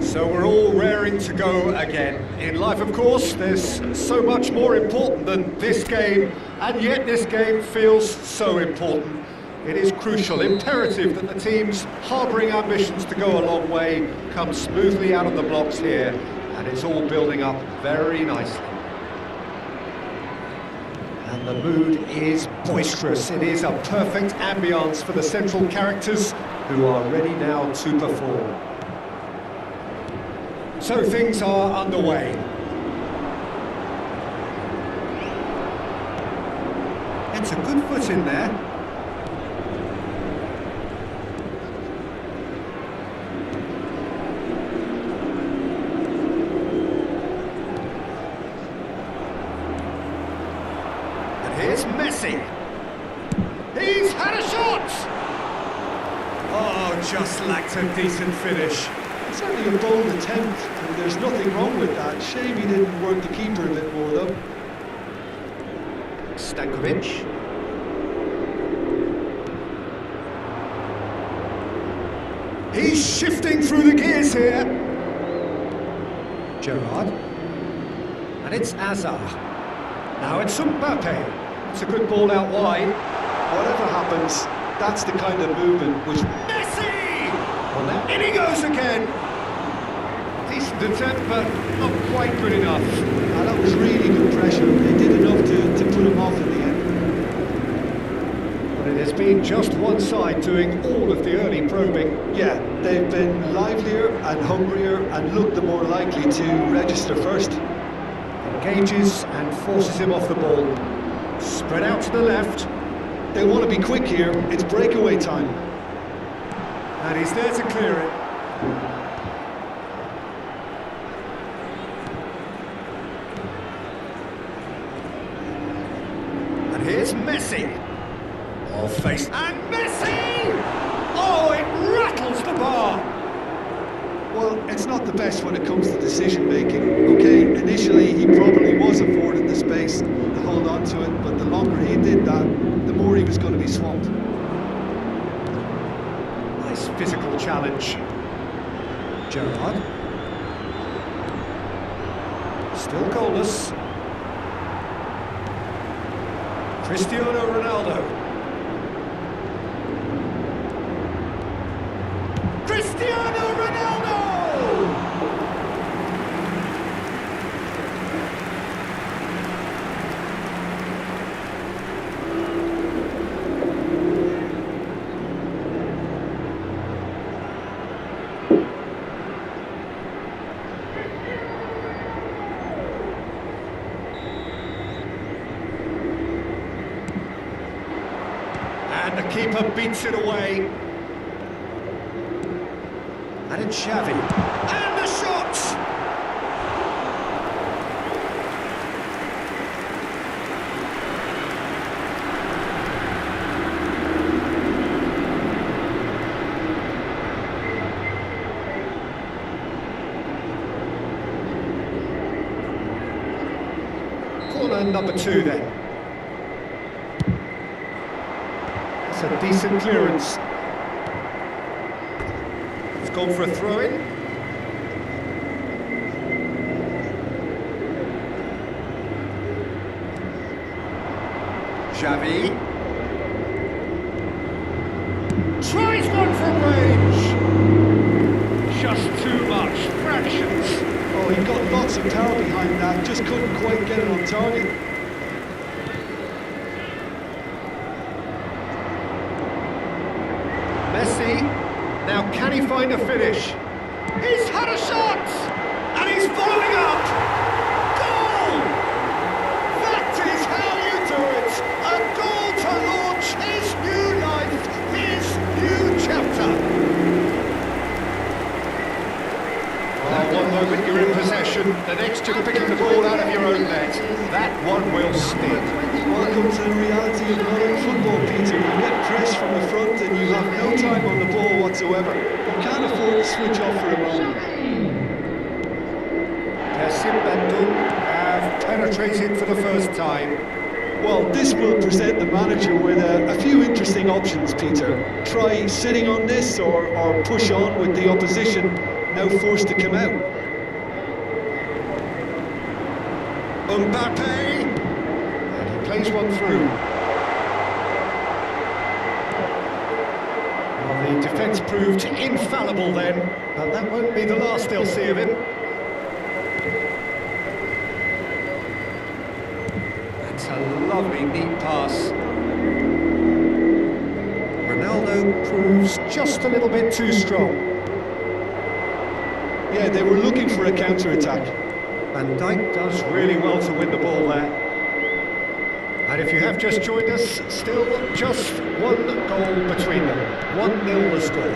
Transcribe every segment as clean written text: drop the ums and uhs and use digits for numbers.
So we're all raring to go again. In life, of course, there's so much more important than this game, and yet this game feels so important. It is crucial, imperative that the teams harbouring ambitions to go a long way come smoothly out of the blocks here, and it's all building up very nicely. And the mood is boisterous. It is a perfect ambience for the central characters who are ready now to perform. So things are underway. It's a good foot in there. And here's Messi. He's had a shot! Oh, just lacked a decent finish. Certainly a bold attempt, and there's nothing wrong with that. Shame he didn't work the keeper a bit more, though. Stankovic. He's shifting through the gears here. Gerrard. And it's Azar. Now it's Mbappe. It's a good ball out wide. Whatever happens, that's the kind of movement which... Messi! Well, now in he goes again. Decent attempt, but not quite good enough. Now, that was really good pressure. They did enough to put him off in the end. But it has been just one side doing all of the early probing. Yeah, they've been livelier and hungrier and looked the more likely to register first. Engages and forces him off the ball. Spread out to the left. They want to be quick here. It's breakaway time. And he's there to clear it. And here's Messi. Off face. And Messi! Oh, it rattles the bar. Well, it's not the best when it comes to decision making. Okay, initially he probably was afforded the space to hold on to it, but the longer he did that, the more he was going to be swamped. Nice physical challenge. Gerrard. Still goalless. Cristiano Ronaldo. Cristiano Ronaldo! And the keeper beats it away. And it's Xavi. And the shot! Corner number 2 then. It's a decent clearance. He's gone for a throw-in. Xavi. Tries one from range. Just too much. Fractions. Oh, he got lots of power behind that, just couldn't quite get it on target. Messi. Now can Can he find a finish? He's had a shot! And he's following up! Goal! That is how you do it! A goal to launch his new life, his new chapter! One moment you're in possession, the next you're picking the ball out of your own net. That one will sting. Welcome to the reality of modern football, Peter. You get pressed from the front and you have no time on the ball whatsoever. You can't afford to switch off for a moment. PERSIB Bandung have penetrated for the first time. Well, this will present the manager with a few interesting options, Peter. Try sitting on this or push on with the opposition now forced to come out. Mbappe! And he plays one through. Well, the defence proved infallible then, but that won't be the last they'll see of him. That's a lovely, neat pass. Ronaldo proves just a little bit too strong. Yeah, they were looking for a counter-attack. Van Dijk does really well to win the ball there. And if you have just joined us, still just one goal between them. 1-0 the score.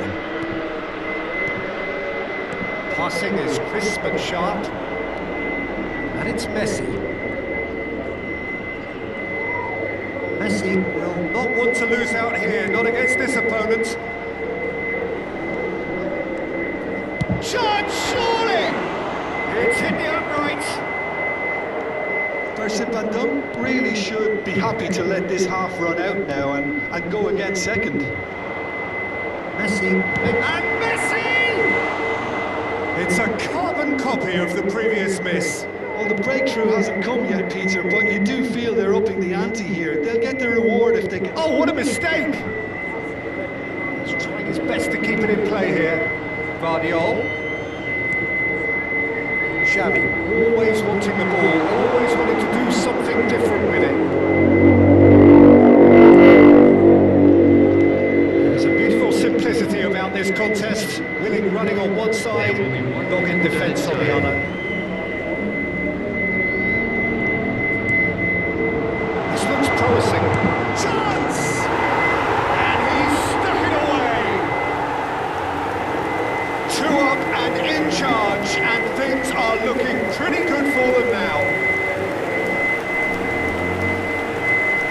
Passing is crisp and sharp. And it's Messi. Messi will not want to lose out here, not against this opponent. Shot, surely! It's hit the upright. PERSIB Bandung really should be happy to let this half run out now and go again second. Messi, and Messi! It's a carbon copy of the previous miss. Well, the breakthrough hasn't come yet, Peter, but you do feel they're upping the ante here. They'll get the reward if they get... Oh, what a mistake! He's trying his best to keep it in play here. Guardiola. Xavi, always wanting the ball, always wanting to do something different with it. There's a beautiful simplicity about this contest. Willing running on one side, long in defence on the other. This looks promising. Chance! And he's stuck it away! 2 up and in charge, and things are looking pretty good for them now.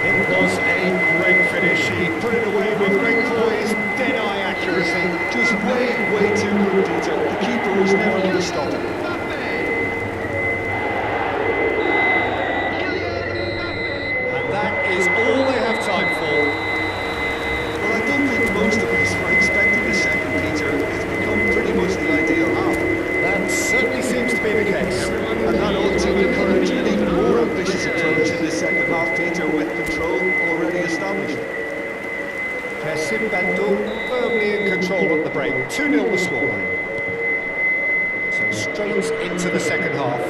It was a great finish. He put it away with great poise, dead-eye accuracy. Just way too good, Peter. The keeper was never going to stop it. And that is all they have time for. Well, I don't think most of us were expecting a second, Peter. It's become pretty much the ideal half. That certainly seems to be the case. And that ought to encourage an even more ambitious approach in the second half, Peter, with control already established. PERSIB Bandung firmly in control at the break. 2-0 the scoreline. So straight into the second half.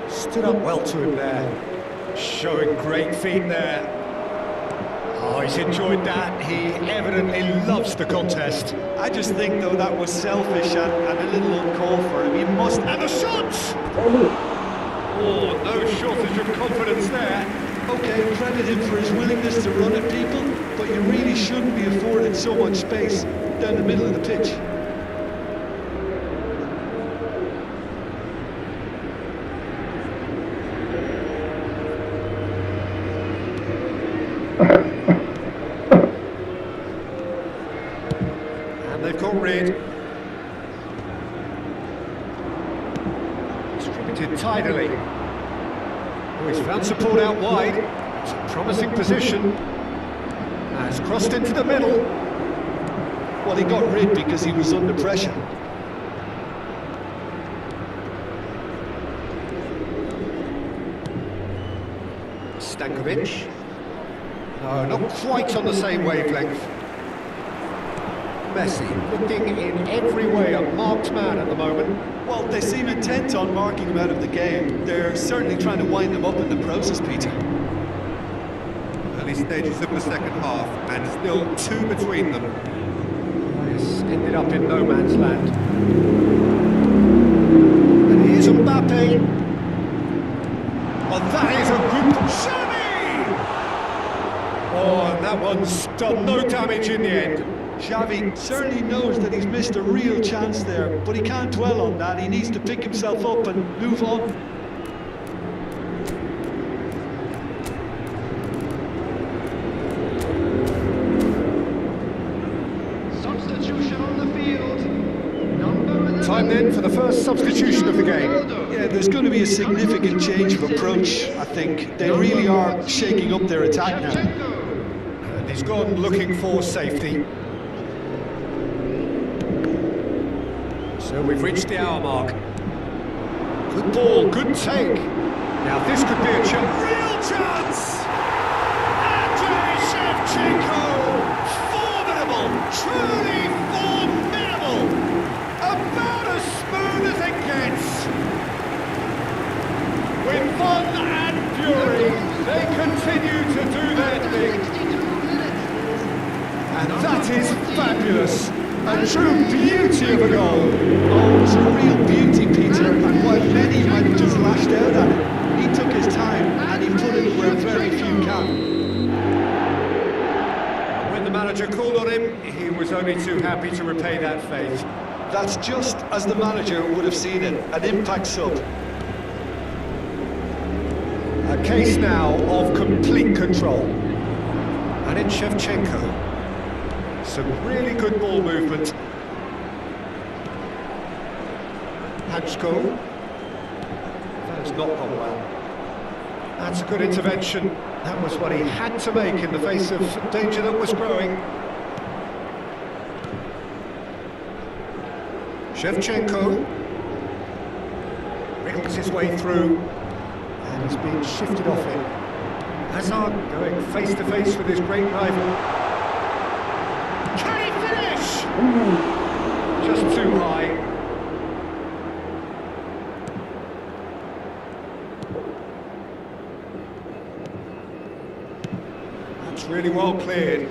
Stood up well to him there, showing great feet there. Oh, he's enjoyed that. He evidently loves the contest. I just think, though, that was selfish and a little uncalled for him. He must... And the shots! Oh, no shortage of confidence there. OK, credit him for his willingness to run at people, but you really shouldn't be afforded so much space down the middle of the pitch. And they've got rid. Distributed tidily. Oh, he's found support out wide. It's a promising position. Has crossed into the middle. Well, he got rid because he was under pressure. Stankovic. No, not quite on the same wavelength. Messi, looking in every way a marked man at the moment. Well, they seem intent on marking him out of the game. They're certainly trying to wind him up in the process, Peter. Early stages of the second half, and still 2 between them. Yes, ended up in no man's land. And here's Mbappe. Well, that is a good Xavi! Oh, and that one's done no damage in the end. Xavi certainly knows that he's missed a real chance there, but he can't dwell on that. He needs to pick himself up and move on. Substitution on the field. Time then for the first substitution of the game. Yeah, there's going to be a significant change of approach, I think. They really are shaking up their attack now. And he's gone looking for safety. So we've reached the hour mark. Good ball, good take. Now this could be a chance. Real chance! Andrei Shevchenko! Formidable! Truly formidable! About as smooth as it gets! With fun and fury, they continue to do their thing. And that is fabulous! A true beauty of a goal. Oh, it's a real beauty, Peter, and while many might have just lashed out at it, he took his time and he put it where very few can. When the manager called on him, he was only too happy to repay that faith. That's just as the manager would have seen it, an impact sub. A case now of complete control. And it's Shevchenko. Some really good ball movement. Hanchko. That has not gone well. That's a good intervention. That was what he had to make in the face of danger that was growing. Shevchenko wriggles his way through, and he's being shifted off it. Hazard going face to face with his great rival. Can he finish? Just too high. That's really well cleared.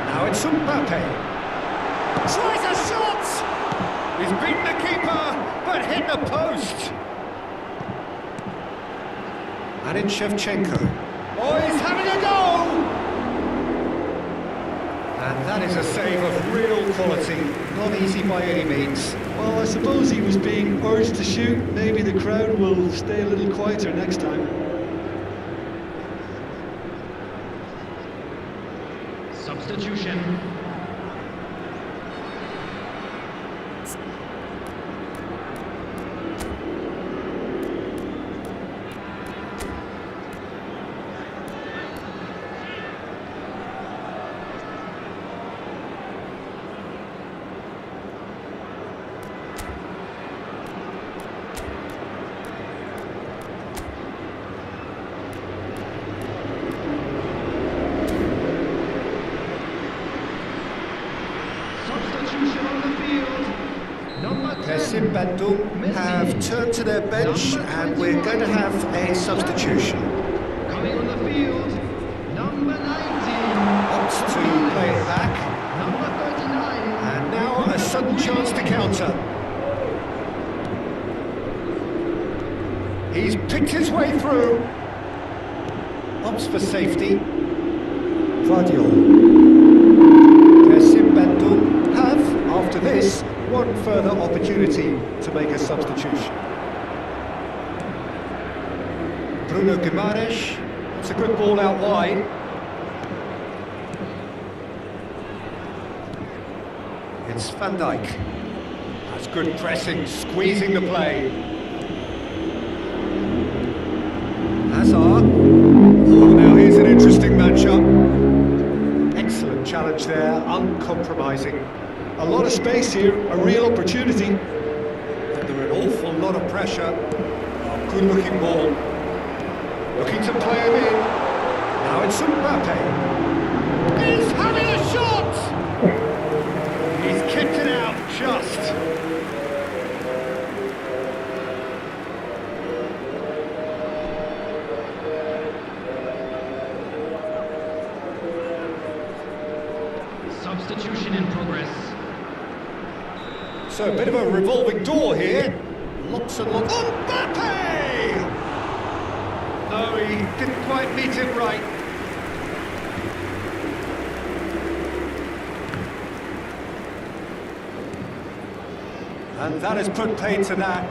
Now it's Mbappe. Tries a shot! He's beaten the keeper, but hit the post. And it's Shevchenko. Oh, he's having a go! And that is a save of real quality. Not easy by any means. Well, I suppose he was being urged to shoot. Maybe the crowd will stay a little quieter next time. Substitution. PERSIB Bandung have turned to their bench, and we're going to have a substitution. Coming on the field, number 19. Opts to play it back. Number 39. And now a sudden chance to counter. He's picked his way through. Opts for safety. Guardiola. PERSIB Bandung have, after this, one further opportunity to make a substitution. Bruno Guimaraes. It's a good ball out wide. It's Van Dijk. That's good pressing, squeezing the play. Hazard. Oh, now here's an interesting matchup. Excellent challenge there, uncompromising. A lot of space here, a real opportunity. Under an awful lot of pressure. Oh, good looking ball. Looking to play him in. Now it's Mbappe. He's having a shot! He's kicked it out just. Substitution in progress. So a bit of a revolving door here. Lots and lots. Mbappe! No, he didn't quite meet it right. And that has put paid to that.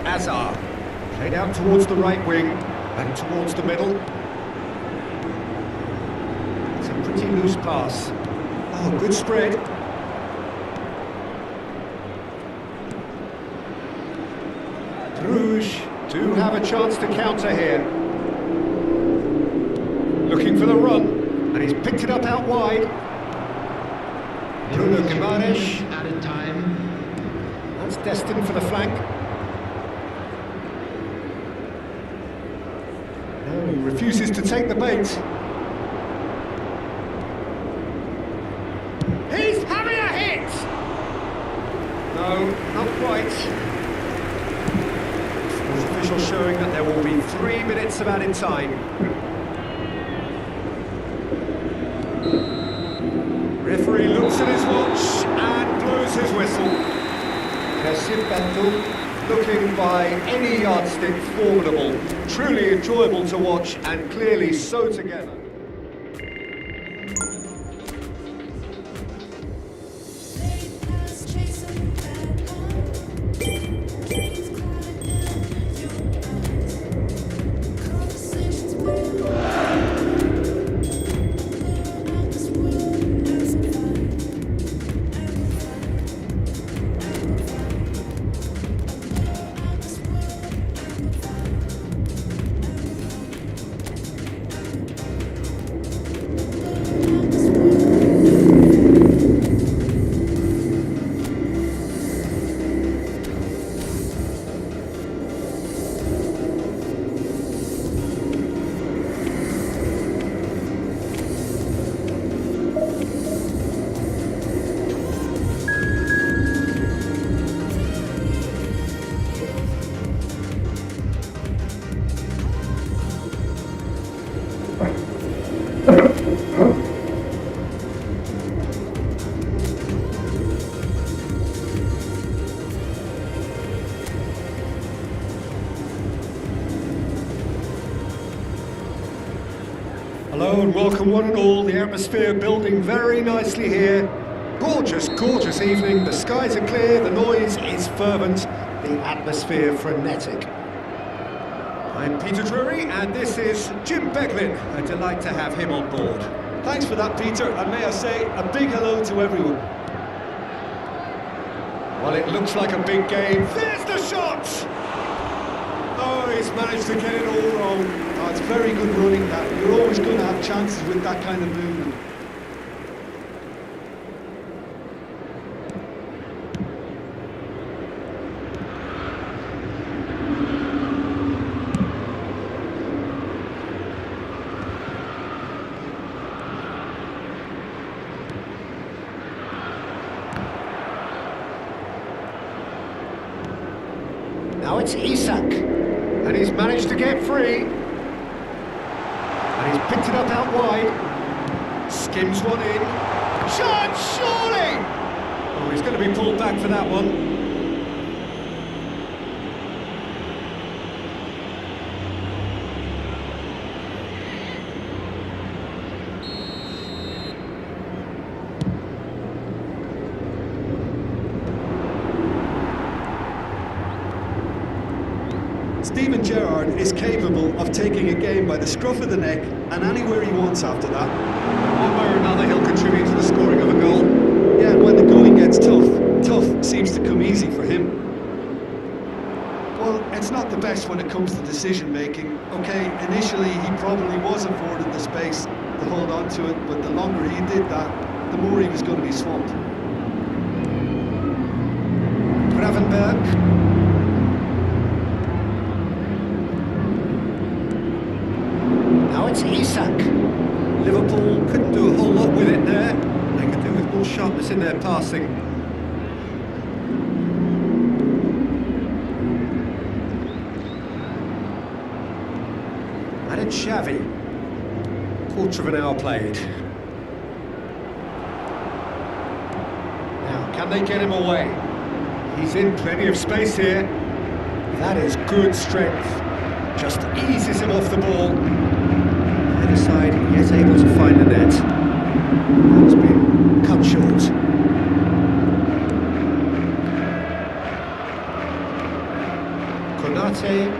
Hazard. Played out towards the right wing and towards the middle. It's a pretty loose pass. Oh, good spread. Bruges do have a chance to counter here. Looking for the run, and he's picked it up out wide. Bruno Guimaraes. Added time. That's destined for the flank. No, he refuses to take the bait. He's having a hit! No, not quite. Sports official showing that there will be 3 minutes of added time. Referee looks at his watch and blows his whistle. PERSIB Bandung, looking by any yardstick formidable, truly enjoyable to watch and clearly so together. Hello and welcome one and all, the atmosphere building very nicely here. Gorgeous, gorgeous evening, the skies are clear, the noise is fervent, the atmosphere frenetic. I'm Peter Drury and this is Jim Beglin, a delight to have him on board. Thanks for that, Peter, and may I say a big hello to everyone. Well, it looks like a big game. There's the shot! Oh, he's managed to get it all wrong. Oh, it's very good running that. You're always going to have chances with that kind of movement. Now it's Isak, and he's managed to get free. And he's picked it up out wide. Skims one in. Shot, surely! Oh, he's going to be pulled back for that one. Steven Gerrard is capable of taking a game by the scruff of the neck and anywhere he wants after that. One way or another, he'll contribute to the scoring of a goal. Yeah, and when the going gets tough, tough seems to come easy for him. Well, it's not the best when it comes to decision making. Okay, initially he probably was afforded the space to hold on to it, but the longer he did that, the more he was going to be swamped. Gravenberg. it's Isak. Liverpool couldn't do a whole lot with it there. They could do with more sharpness in their passing. And it's Xavi. Quarter of an hour played. Now, can they get him away? He's in plenty of space here. That is good strength. Just eases him off the ball. Either side yet able to find the net. That's been cut short. Konate.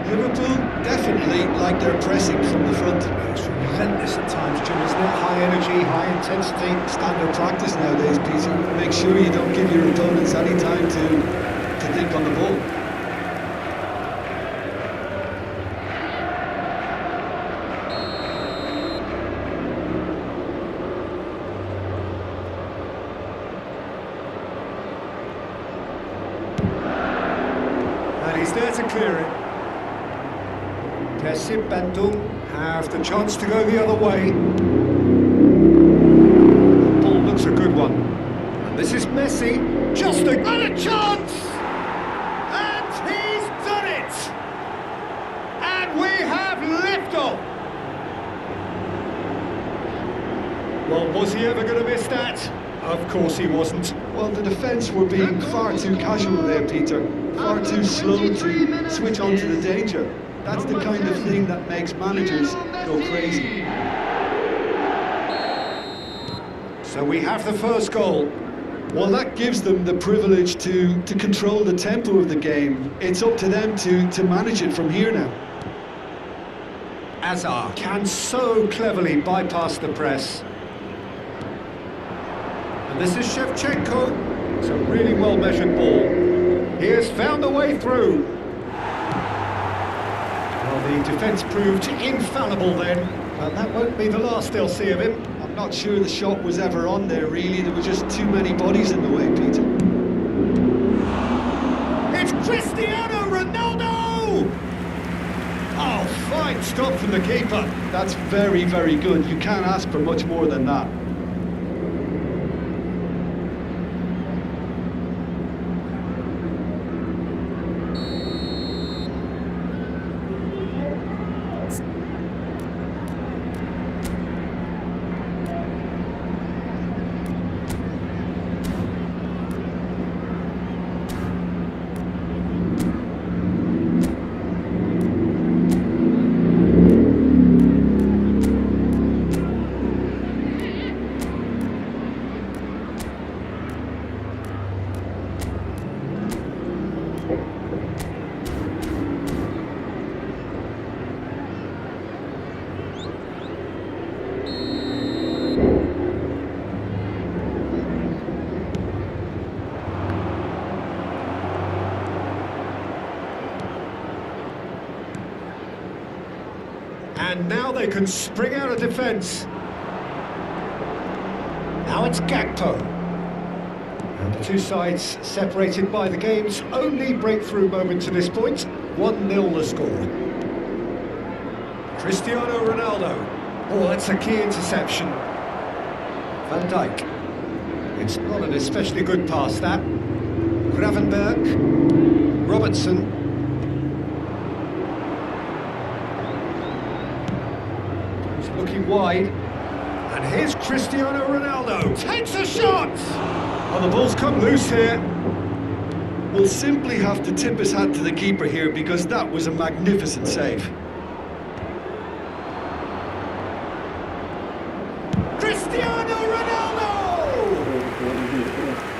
Liverpool definitely like their pressing from the front. It's relentless at times, Jim, isn't it? High energy, high intensity. Standard practice nowadays, Peter. Make sure you don't give your opponents any time to think on the ball. And he's there to clear it. PERSIB Bandung have the chance to go the other way. The ball looks a good one. And this is Messi. Just a chance! And he's done it! And we have liftoff! Well, was he ever going to miss that? Of course he wasn't. Well, the defence were being far too casual there, Peter. Far too slow to switch on to the danger. That's the kind of thing that makes managers go crazy. So we have the first goal. Well, that gives them the privilege to control the tempo of the game. It's up to them to manage it from here now. Azar can so cleverly bypass the press. And this is Shevchenko. It's a really well-measured ball. He has found a way through. Well, the defence proved infallible then, but that won't be the last they'll see of him. I'm not sure the shot was ever on there, really. There were just too many bodies in the way, Peter. It's Cristiano Ronaldo! Oh, fine stop from the keeper. That's very, very good. You can't ask for much more than that. And now they can spring out of defence. Now it's Gakpo. And the two sides separated by the game's only breakthrough moment to this point. 1-0 the score. Cristiano Ronaldo. Oh, that's a key interception. Van Dijk. It's not an especially good pass, that. Gravenberg. Robertson. He's looking wide. And here's Cristiano Ronaldo. Takes a shot! Oh, the ball's come loose here. We'll simply have to tip his hat to the keeper here because that was a magnificent save. Cristiano Ronaldo!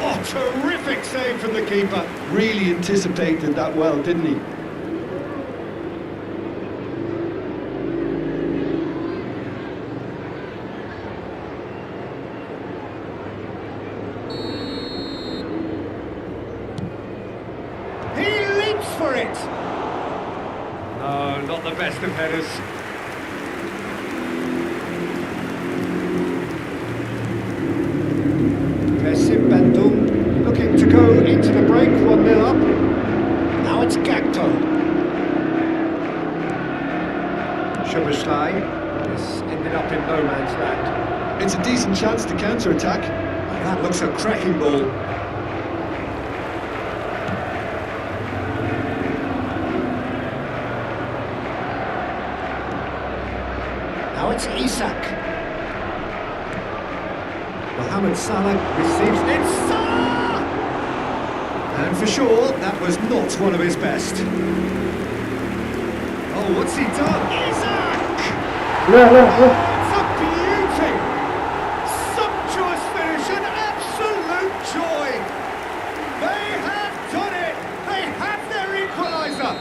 Oh, terrific save from the keeper. Really anticipated that well, didn't he? For it. No, not the best of headers. PERSIB Bandung looking to go into the break, 1-0 up. Now it's Gakpo. Szoboszlai. It's a decent chance to counter-attack. That looks a cracking ball. Now it's Isak. Mohamed Salah receives it. Salah! And for sure, that was not one of his best. Oh, what's he done? Isak! It's a beauty! Sumptuous finish, an absolute joy! They have done it! They have their equaliser!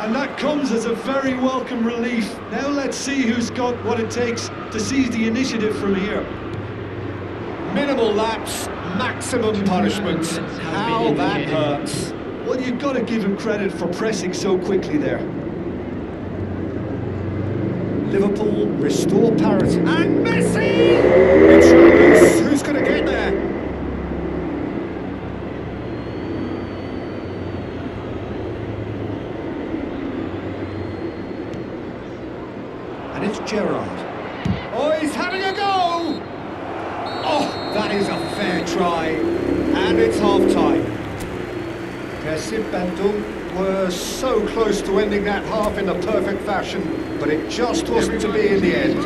And that comes as a very welcome relief. Now let's see who's got what it takes to seize the initiative from here. Minimal lapse, maximum punishment. How that hurts. Well, you've got to give him credit for pressing so quickly there. Liverpool restore parity. And Messi! It's loose. Who's going to get there? And it's Gerrard. Oh, he's having a go! Oh, that is a fair try. And it's half-time. PERSIB Bandung were so close to ending that half in the perfect fashion, but it just wasn't to be in the end.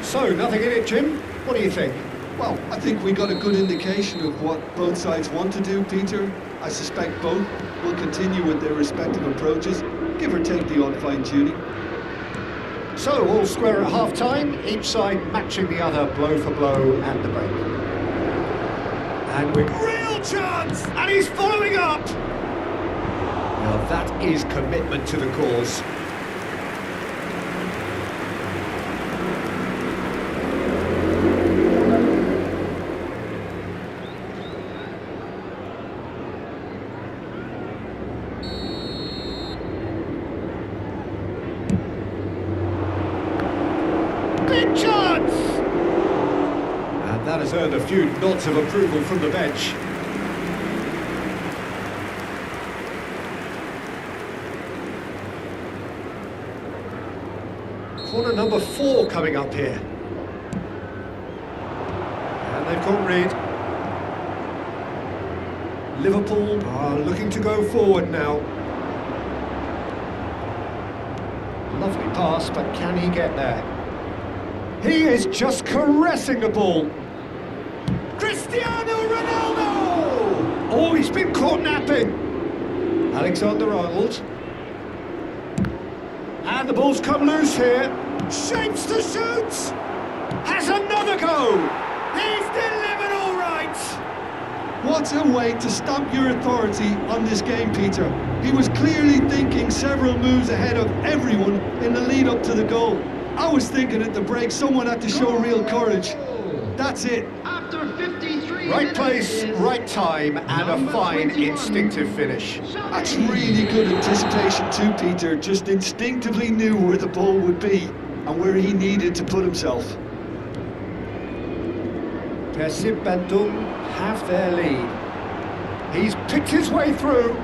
So, nothing in it, Jim? What do you think? Well, I think we got a good indication of what both sides want to do, Peter. I suspect both will continue with their respective approaches, give or take the odd fine-tuning. So, all square at half-time, each side matching the other blow for blow at the break. And with real chance! And he's following up! Well, that is commitment to the cause. Big chance! And that has earned a few nods of approval from the bench. Corner number 4 coming up here. And they've got rid. Liverpool are looking to go forward now. Lovely pass, but can he get there? He is just caressing the ball. Cristiano Ronaldo! Oh, he's been caught napping. Alexander-Arnold. And the ball's come loose here. Shapes to shoot! Has another go! He's delivered all right! What a way to stamp your authority on this game, Peter. He was clearly thinking several moves ahead of everyone in the lead up to the goal. I was thinking at the break someone had to show real courage. That's it. After 53 Right place, right time, and a fine instinctive finish. That's really good anticipation too, Peter. Just instinctively knew where the ball would be and where he needed to put himself. PERSIB Bandung have their lead. He's picked his way through.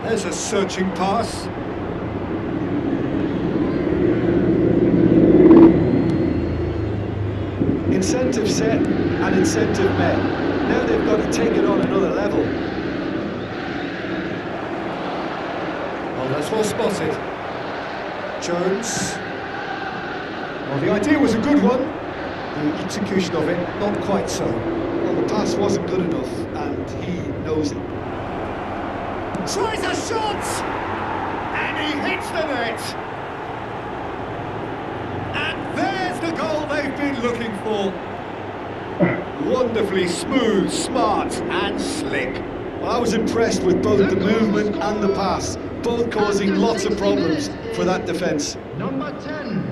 There's a searching pass. Incentive set and incentive met. Now they've got to take it on another level. Oh, that's well spotted. Jones. Well, the idea was a good one. The execution of it, not quite so. Well, the pass wasn't good enough, and he knows it. Tries a shot! And he hits the net! And there's the goal they've been looking for. Wonderfully smooth, smart and slick. Well, I was impressed with both the movement and the pass, both causing lots of problems for that defence. Number 10,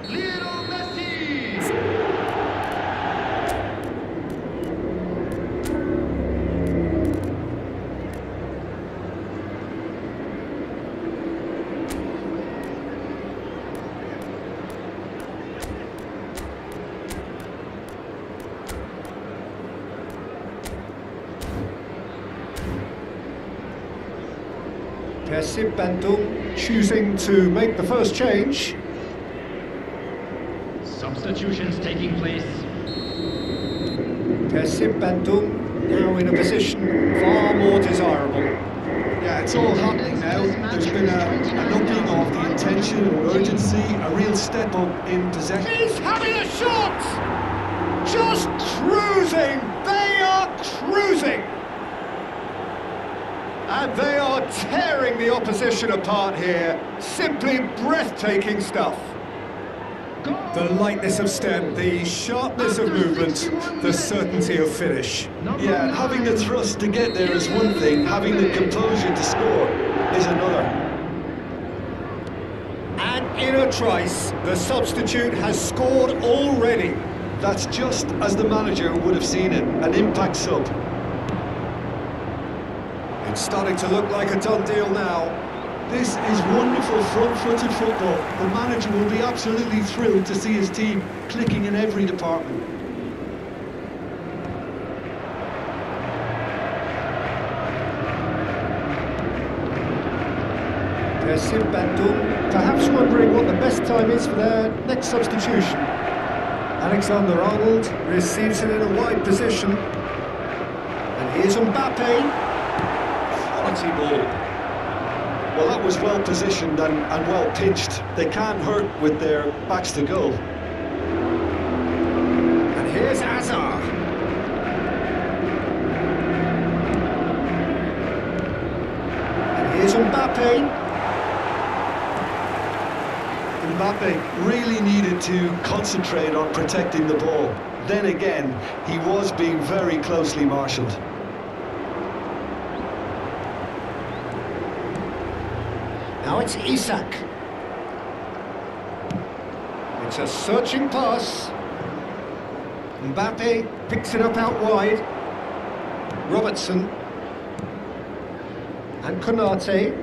Lionel Messi. PERSIB Bandung choosing to make the first change. Substitutions taking place. PERSIB Bandung now in a position far more desirable. Yeah, it's all happening now. There's been an upping of the intention and urgency, a real step up in possession. He's having a shot! Just cruising! They are cruising! And they are tearing the opposition apart here. Simply breathtaking stuff. The lightness of step, the sharpness of movement, the certainty of finish. Yeah, and having the thrust to get there is one thing, having the composure to score is another. And in a trice, the substitute has scored already. That's just as the manager would have seen it, an impact sub. It's starting to look like a done deal now. This is wonderful front-footed football. The manager will be absolutely thrilled to see his team clicking in every department. PERSIB Bandung perhaps wondering what the best time is for their next substitution. Alexander-Arnold receives it in a wide position. And here's Mbappe. Quality ball. Well, that was well positioned and well pitched. They can't hurt with their backs to goal. And here's Hazard. And here's Mbappe. Mbappe really needed to concentrate on protecting the ball. Then again, he was being very closely marshalled. Now it's Isak. It's a searching pass. Mbappe picks it up out wide. Robertson. And Konate.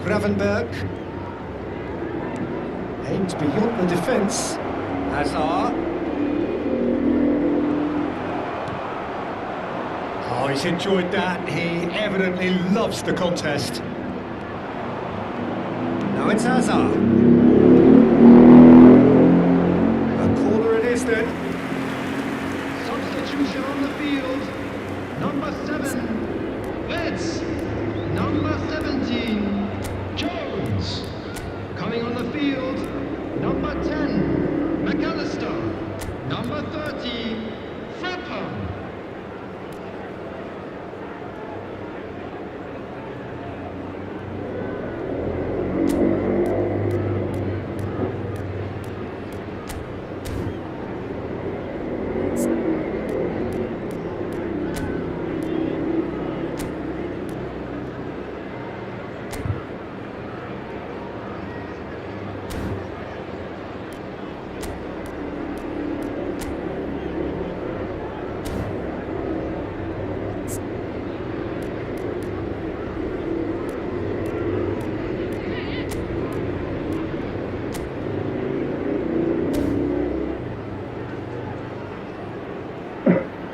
Gravenberg. Aims beyond the defence. Hazard. Oh, he's enjoyed that. He evidently loves the contest. Now it's Hazard. A corner it is then. Substitution on the field. Number 7, Letts. Number 17, Jones. Coming on the field, number 10, McAllister. Number 30, Frappa.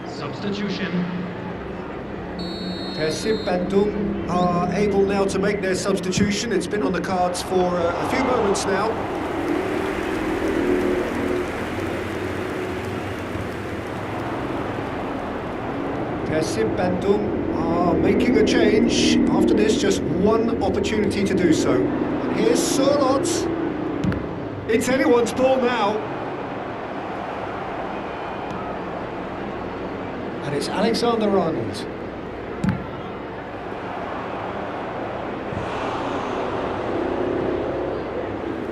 Substitution. PERSIB Bandung are able now to make their substitution. It's been on the cards for a few moments now. PERSIB Bandung are making a change. After this, just one opportunity to do so. And here's Surlot. It's anyone's ball now. And it's Alexander-Arnold.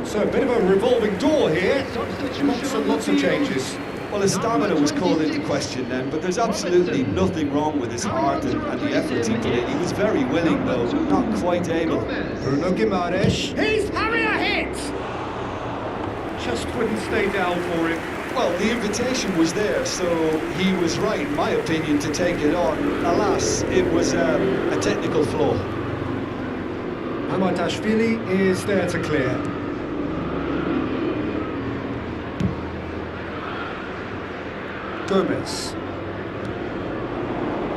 So a bit of a revolving door here. Lots of changes. Well, his stamina was called into question then, but there's absolutely nothing wrong with his heart and the efforts he put in. He was very willing, though, not quite able. Bruno Guimaraes. He's having a hit! Just wouldn't stay down for him. Well, the invitation was there, so he was right, in my opinion, to take it on. Alas, it was a technical flaw. Amatashvili is there to clear. Gomez.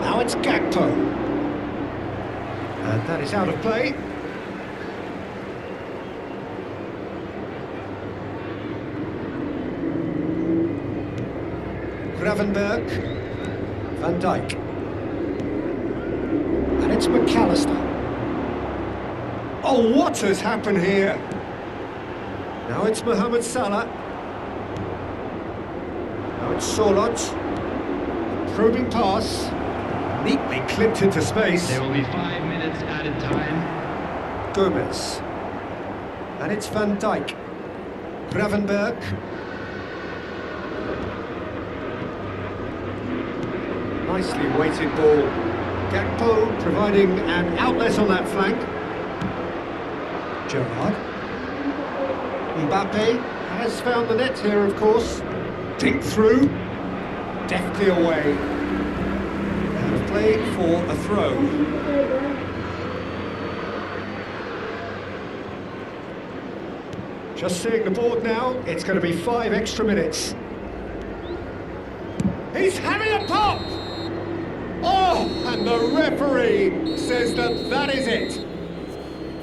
Now it's Gakpo. And that is out of play. Gravenberg. Van Dijk. And it's McAllister. Oh, what has happened here? Now it's Mohamed Salah. Now it's Solot. Probing pass. Neatly clipped into space. There will be 5 minutes added time. Gomez. And it's Van Dijk. Gravenberg. Nicely weighted ball. Gakpo providing an outlet on that flank. Gerrard. Mbappe has found the net here, of course. Dink through. Deftly away. And play for a throw. Just seeing the board now, it's going to be 5 extra minutes. He's having a pop! Oh, and the referee says that is it.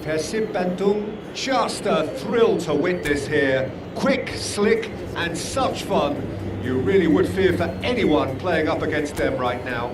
PERSIB Bandung, just a thrill to witness here. Quick, slick, and such fun. You really would fear for anyone playing up against them right now.